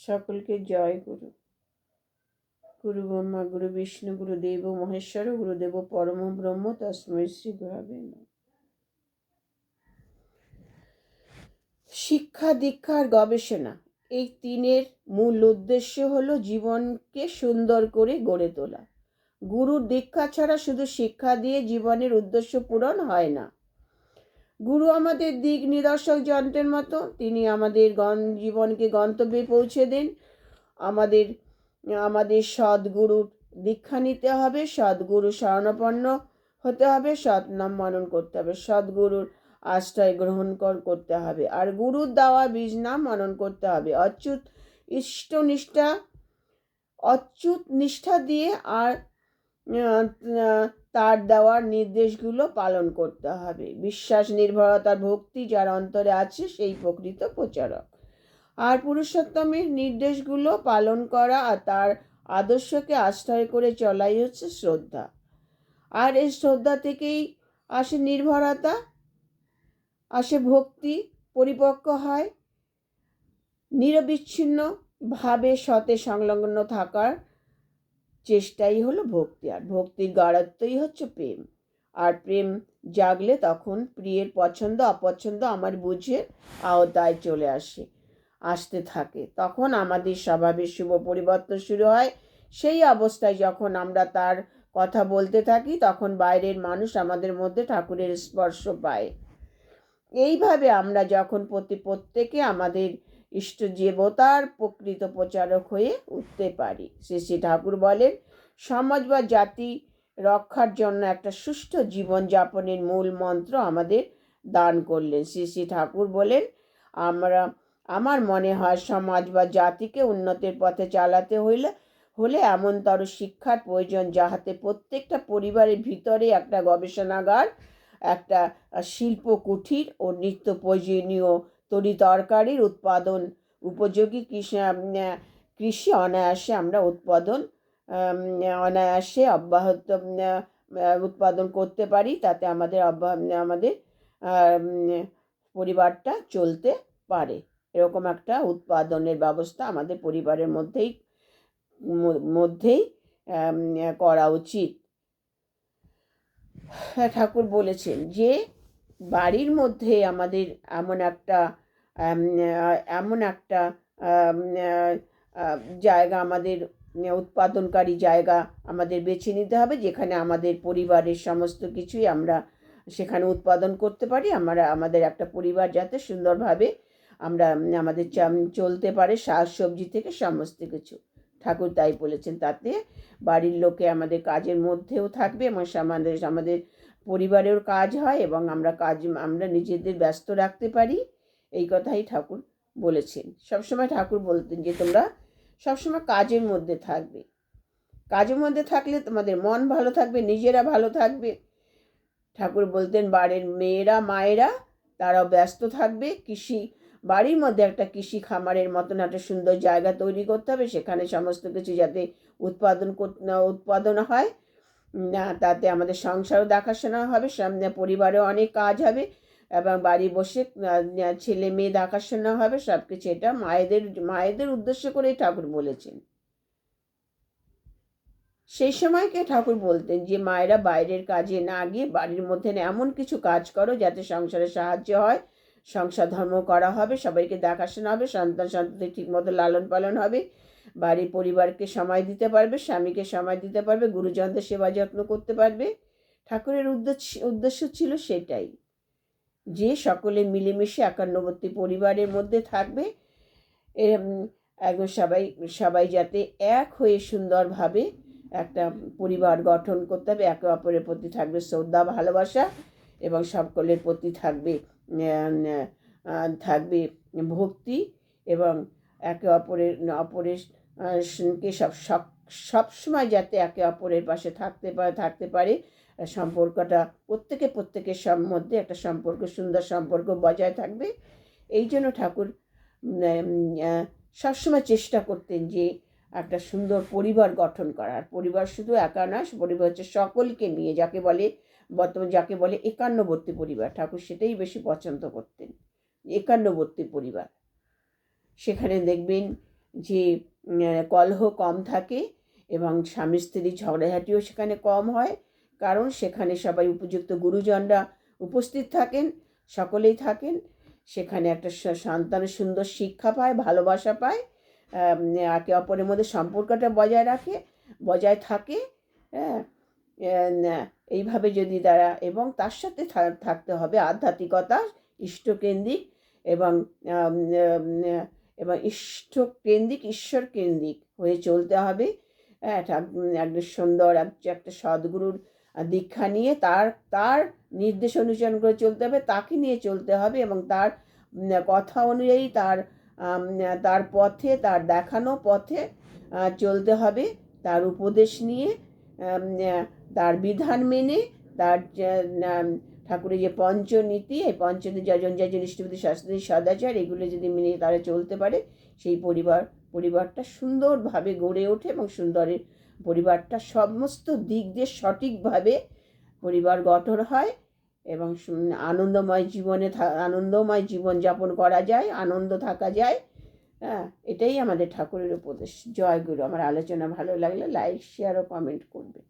সকলকে জয় গুরু। গুরু ব্রহ্মা গুরু বিষ্ণু গুরুদেব মহেশ্বর গুরুদেব পরম ব্রহ্ম তস্মৈ শ্রী গুরবে নমঃ। শিক্ষা দীক্ষার গবেষণা, এই তিনের মূল উদ্দেশ্য হলো জীবনকে সুন্দর করে গড়ে তোলা। গুরুর দীক্ষা ছাড়া শুধু শিক্ষা দিয়ে জীবনের উদ্দেশ্য পূরণ হয় না। গুরু আমাদের দিক নির্দেশক যন্ত্রের মতো, তিনি আমাদের জীবনকে গন্তব্যে পৌঁছে দেন। আমাদের সদ্গুরুর দীক্ষা নিতে হবে, সদ্গুরু শরণাপন্ন হতে হবে, সৎনাম মনন করতে হবে, সদ্গুরুর আশ্রয় গ্রহণ করতে হবে, আর গুরুর দেওয়া বীজ নাম মনন করতে হবে। অচ্যুত নিষ্ঠা দিয়ে আর তার দেওয়ার নির্দেশগুলো পালন করতে হবে। বিশ্বাস, নির্ভরতার ভক্তি যার অন্তরে আছে সেই প্রকৃত প্রচারক। আর পুরুষোত্তমের নির্দেশগুলো পালন করা আর তার আদর্শকে আশ্রয় করে চলাই হচ্ছে শ্রদ্ধা। আর এই শ্রদ্ধা থেকেই আসে নির্ভরতা, আসে ভক্তি, পরিপক্ক হয়। নিরবিচ্ছিন্ন ভাবে সতে সংলগ্ন থাকার চেষ্টাই হলো ভক্তি, আর ভক্তির গাঢ়ত্বই হচ্ছে প্রেম। আর প্রেম জাগলে তখন প্রিয়ের পছন্দ অপছন্দ আমার বুঝে আওতায় চলে আসতে থাকে। তখন আমাদের স্বভাবের শুভ পরিবর্তন শুরু হয়। সেই অবস্থায় যখন আমরা তার কথা বলতে থাকি, তখন বাইরের মানুষ আমাদের মধ্যে ঠাকুরের স্পর্শ পায়। এইভাবে আমরা যখন প্রত্যেকে আমাদের ইষ্ট দেবতার প্রকৃত প্রচারক হয়ে উঠতে পারি। শ্রী শ্রী ঠাকুর বলেন, সমাজ বা জাতি রক্ষার জন্য একটা সুষ্ঠু জীবনযাপনের মূল মন্ত্র আমাদের দান করলেন। শ্রী শ্রী ঠাকুর বলেন, আমার মনে হয় সমাজ বা জাতিকে উন্নতির পথে চালাতে হলে এমনতর শিক্ষার প্রয়োজন, যাহাতে প্রত্যেকটা পরিবারের ভিতরে একটা গবেষণাগার, একটা শিল্প কুঠির ও নিত্য প্রয়োজনীয় তরি তরকারির উৎপাদন উপযোগী কৃষি অনায়াসে আমরা অনায়াসে অব্যাহত উৎপাদন করতে পারি। তাতে আমাদের পরিবারটা চলতে পারে। এরকম একটা উৎপাদনের ব্যবস্থা আমাদের পরিবারের মধ্যেই করা উচিত। ঠাকুর বলেছেন যে বাড়ির মধ্যে আমাদের এমন একটা জায়গা, আমাদের উৎপাদনকারী জায়গা আমাদের বেছে নিতে হবে, যেখানে আমাদের পরিবারের সমস্ত কিছুই আমরা সেখানে উৎপাদন করতে পারি। আমাদের একটা পরিবার যাতে সুন্দরভাবে আমাদের চলতে পারে, শাকসবজি থেকে সমস্ত কিছু। ঠাকুর তাই বলেছেন। তাতে বাড়ির লোকে আমাদের কাজের মধ্যেও থাকবে এবং আমাদের পরিবারেও কাজ হয় এবং আমরা নিজেদের ব্যস্ত রাখতে পারি। এই কথাই ঠাকুর বলেছেন। সবসময় ঠাকুর বলতেন যে তোমরা সবসময় কাজের মধ্যে থাকবে। কাজের মধ্যে থাকলে তোমাদের মন ভালো থাকবে, নিজেরা ভালো থাকবে। ঠাকুর বলতেন বাড়ির মেয়েরা মায়েরা তারাও ব্যস্ত থাকবে। বাড়ির মধ্যে একটা কৃষি খামারের মতন একটা সুন্দর জায়গা তৈরি করতে হবে, সেখানে সমস্ত কিছু যাতে উৎপাদন হয় না, তাতে আমাদের সংসারও দেখাশোনা হবে, সামনে পরিবারেও অনেক কাজ হবে এবং বাড়ি বসে ছেলে মেয়ে দেখাশোনা হবে, সব কিছু। এটা মায়েদের উদ্দেশ্য করেই ঠাকুর বলেছেন। সেই সময়কে ঠাকুর বলতেন যে মায়েরা বাইরের কাজে না গিয়ে বাড়ির মধ্যে এমন কিছু কাজ করো যাতে সংসারে সাহায্য হয়, সংসার ধর্ম করা হবে, সবাইকে দেখাশোনা হবে, সন্তানদের ঠিকমতো লালন পালন হবে, বাড়ির পরিবারকে সময় দিতে পারবে, স্বামীকে সময় দিতে পারবে, গুরুজনদের সেবা যত্ন করতে পারবে। ঠাকুরের উদ্দেশ্য ছিল সেটাই, যে সকলে মিলেমিশে একান্নবর্তী পরিবারের মধ্যে থাকবে, একদম সবাই যাতে এক হয়ে সুন্দরভাবে একটা পরিবার গঠন করতে হবে। একে অপরের প্রতি থাকবে শ্রদ্ধা ভালোবাসা এবং সকলের প্রতি থাকবে ভক্তি এবং একে অপরের সবসময় যাতে একে অপরের পাশে থাকতে পারে। সম্পর্কটা প্রত্যেকের মধ্যে একটা সুন্দর সম্পর্ক বজায় থাকবে। এই জন্য ঠাকুর সবসময় চেষ্টা করতেন যে একটা সুন্দর পরিবার গঠন করার। পরিবার শুধু একা নয়, পরিবার হচ্ছে সকলকে নিয়ে, যাকে বলে একান্নবর্তী পরিবার। ঠাকুর সেটাই বেশি পছন্দ করতেন, একান্নবর্তী পরিবার। সেখানে দেখবেন যে কলহ কম থাকে এবং স্বামী স্ত্রীর ঝগড়াঝাটিও সেখানে কম হয়, কারণ সেখানে সবাই উপযুক্ত গুরুজনরা উপস্থিত থাকেন, সকলেই থাকেন। সেখানে একটা সন্তানের সুন্দর শিক্ষা পায়, ভালোবাসা পায়, একে অপরের মধ্যে সম্পর্কটা বজায় থাকে। হ্যাঁ, এইভাবে যদি তারা, এবং তার সাথে থাকতে হবে আধ্যাত্মিকতা, ইষ্টকেন্দ্রিক এবং এবং ইষ্টকেন্দ্রিক, ঈশ্বরকেন্দ্রিক হয়ে চলতে হবে। একটা সুন্দর একটা সদ্গুরুর দীক্ষা নিয়ে তার তার নির্দেশ অনুসরণ করে চলতে হবে, তাকে নিয়ে চলতে হবে এবং তার কথা অনুযায়ী তার পথে, তার দেখানো পথে চলতে হবে, তার উপদেশ নিয়ে, তার বিধান মেনে, তার ঠাকুরের যে পঞ্চনীতি, এই পঞ্চনীতি যজন যজন ইষ্টপতি শাস্ত্রী সদাচার, এগুলো যদি মেনে তারা চলতে পারে, সেই পরিবারটা সুন্দরভাবে গড়ে ওঠে এবং সুন্দরের পরিবারটা সমস্ত দিক দিয়ে সঠিকভাবে পরিবার গঠন হয় এবং আনন্দময় জীবনযাপন করা যায়, আনন্দ থাকা যায়। হ্যাঁ, এটাই আমাদের ঠাকুরের উপদেশ। জয় গুরু। আমার আলোচনা ভালো লাগলে লাইক, শেয়ার ও কমেন্ট করবে।